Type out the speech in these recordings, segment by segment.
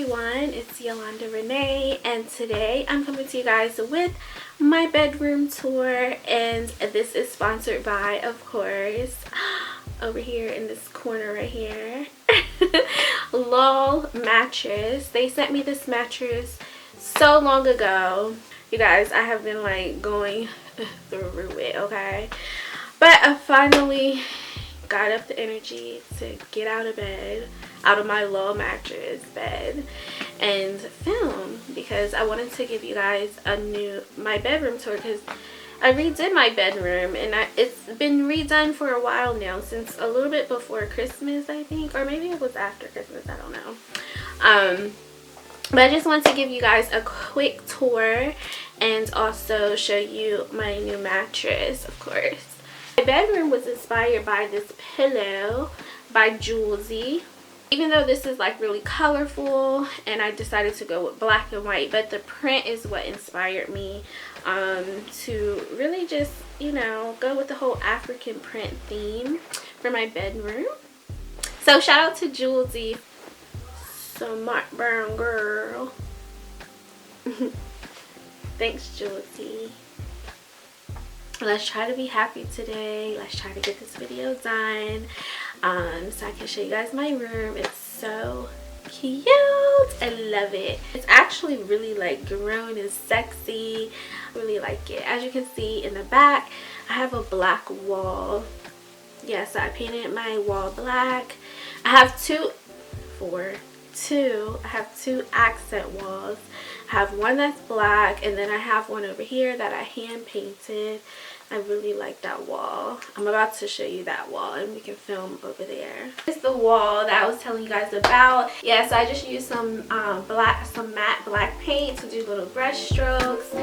everyone, it's Yolanda Renee, and today I'm coming to you guys with my bedroom tour, and this is sponsored by, of course, over here in this corner right here, LULL mattress. They sent me this mattress so long ago. You guys, I have been like going through it, okay? But I finally got up the energy to get out of bed, out of my LULL bed, and film, because I wanted to give you guys my bedroom tour, because I redid my bedroom, and it's been redone for a while now, since a little bit before Christmas, I think, or maybe it was after Christmas, I don't know. But I just wanted to give you guys a quick tour and also show you my new mattress, of course. My bedroom was inspired by this pillow by Julesy. Even though this is like really colorful, and I decided to go with black and white, but the print is what inspired me to really just, you know, go with the whole African print theme for my bedroom. So shout out to Julesy, smart brown girl. Thanks, Julesy. Let's try to be happy today. Let's try to get this video done so I can show you guys my room. It's so cute. I love it. It's actually really like grown and sexy. I really like it. As you can see in the back, I have a black wall. Yeah, so I painted my wall black. I have two accent walls. I have one that's black, and then I have one over here that I hand painted. I really like that wall. I'm about to show you that wall, and we can film over there. It's the wall that I was telling you guys about. Yeah, so I just used some matte black paint to do little brush strokes.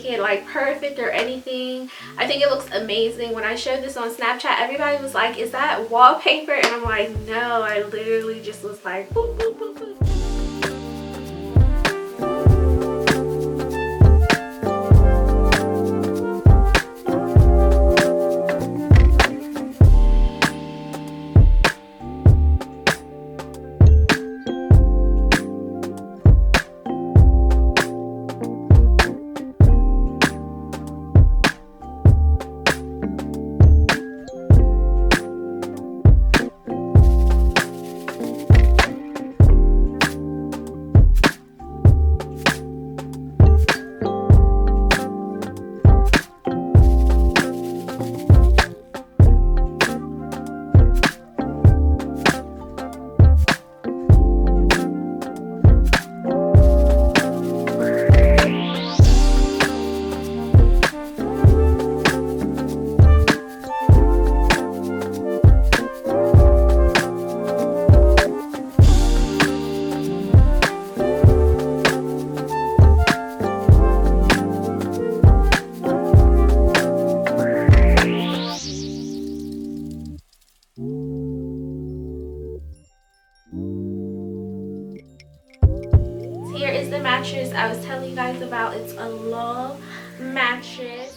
It like perfect or anything. I think it looks amazing. When I showed this on Snapchat, everybody was like, is that wallpaper? And I'm like, no, I literally just was like boop, boop, boop, boop. Here is the mattress I was telling you guys about. It's a LULL mattress.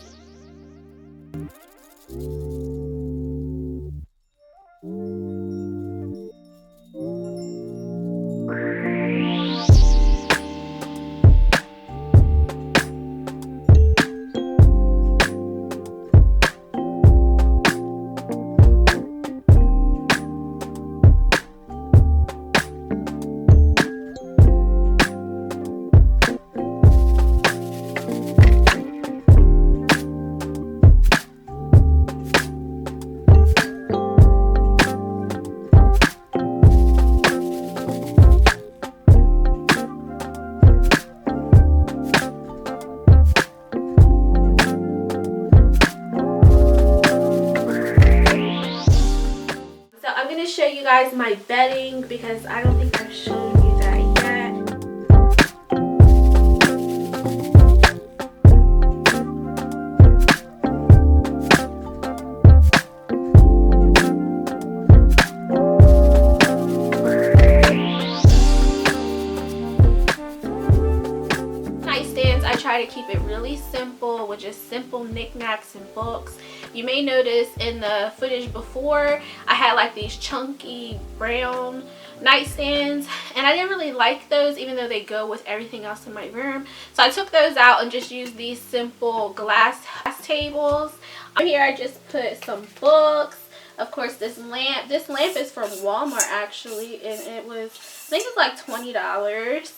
Show you guys my bedding, because I don't think I've shown you that yet. Nice nightstands, I try to keep it really simple with just simple knickknacks and books. You may notice in the footage before, I had like these chunky brown nightstands, and I didn't really like those even though they go with everything else in my room. So I took those out and just used these simple glass tables. Here I just put some books. Of course, this lamp is from Walmart actually, and it was, I think it's like $20.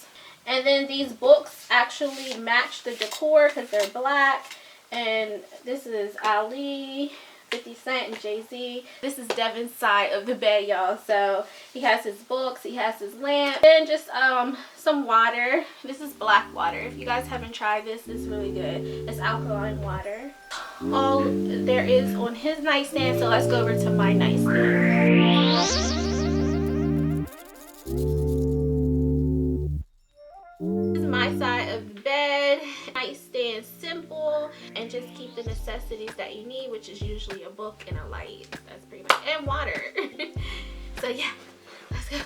And then these books actually match the decor because they're black. And this is Ali, 50 Cent, and Jay-Z. This is Devin's side of the bed, y'all. So he has his books, he has his lamp, and just some water. This is black water. If you guys haven't tried this, it's really good. It's alkaline water. All there is on his nightstand. So let's go over to my nightstand. This is my side of the bed. Nightstand, simple, and just keep the necessities that you need, which is usually a book and a light. That's pretty much, and water. So yeah, let's go.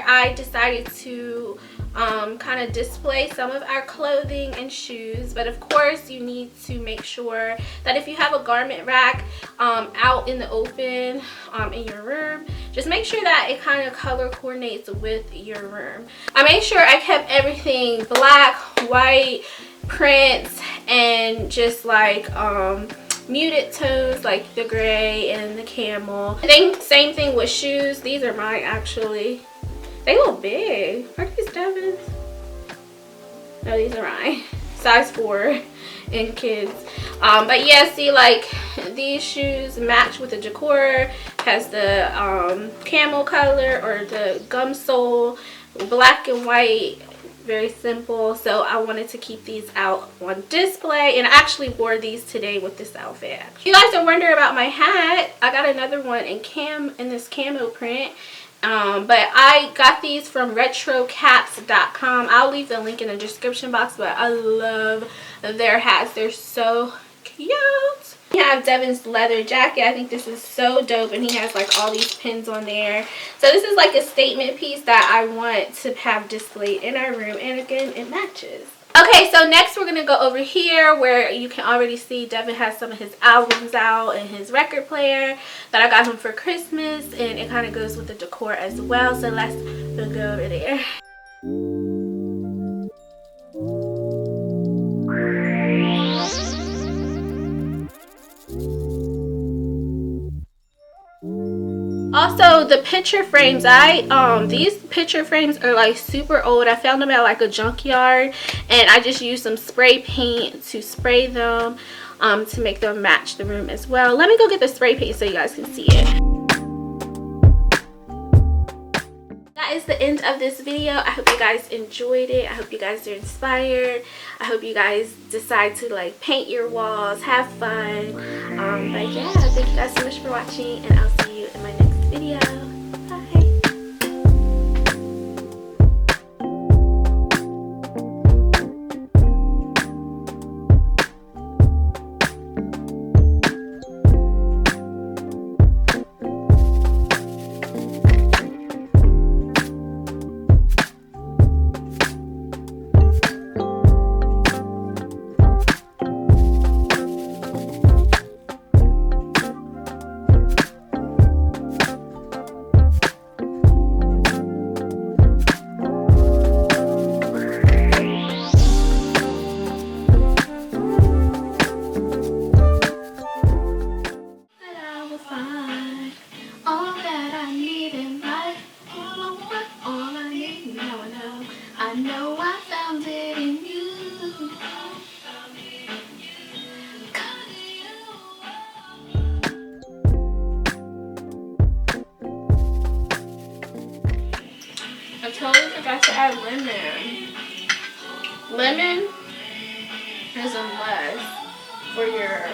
I decided to kind of display some of our clothing and shoes, but of course you need to make sure that if you have a garment rack out in the open in your room, just make sure that it kind of color coordinates with your room. I made sure I kept everything black, white, prints, and just like muted tones like the gray and the camel. I think same thing with shoes. These are mine actually. They look big. Are these Devin's? No, these are mine. Size 4 in kids. But yeah, see, like these shoes match with the decor. Has the camel color or the gum sole, black and white. Very simple. So I wanted to keep these out on display, and I actually wore these today with this outfit. If you guys are wondering about my hat, I got another one in this camo print. But I got these from retrocaps.com. I'll leave the link in the description box, but I love their hats. They're so cute. We have Devin's leather jacket. I think this is so dope, and he has like all these pins on there. So this is like a statement piece that I want to have displayed in our room, and again, it matches. Okay, so next we're going to go over here where you can already see Devin has some of his albums out and his record player that I got him for Christmas, and it kind of goes with the decor as well. So let's go over there. Also, the picture frames, these picture frames are like super old. I found them at like a junkyard, and I just used some spray paint to spray them to make them match the room as well. Let me go get the spray paint so you guys can see it. That is the end of this video. I hope you guys enjoyed it. I hope you guys are inspired. I hope you guys decide to like paint your walls, have fun. But yeah, thank you guys so much for watching, and I'll see you in my next video. totally forgot to add lemon. Lemon is a must for your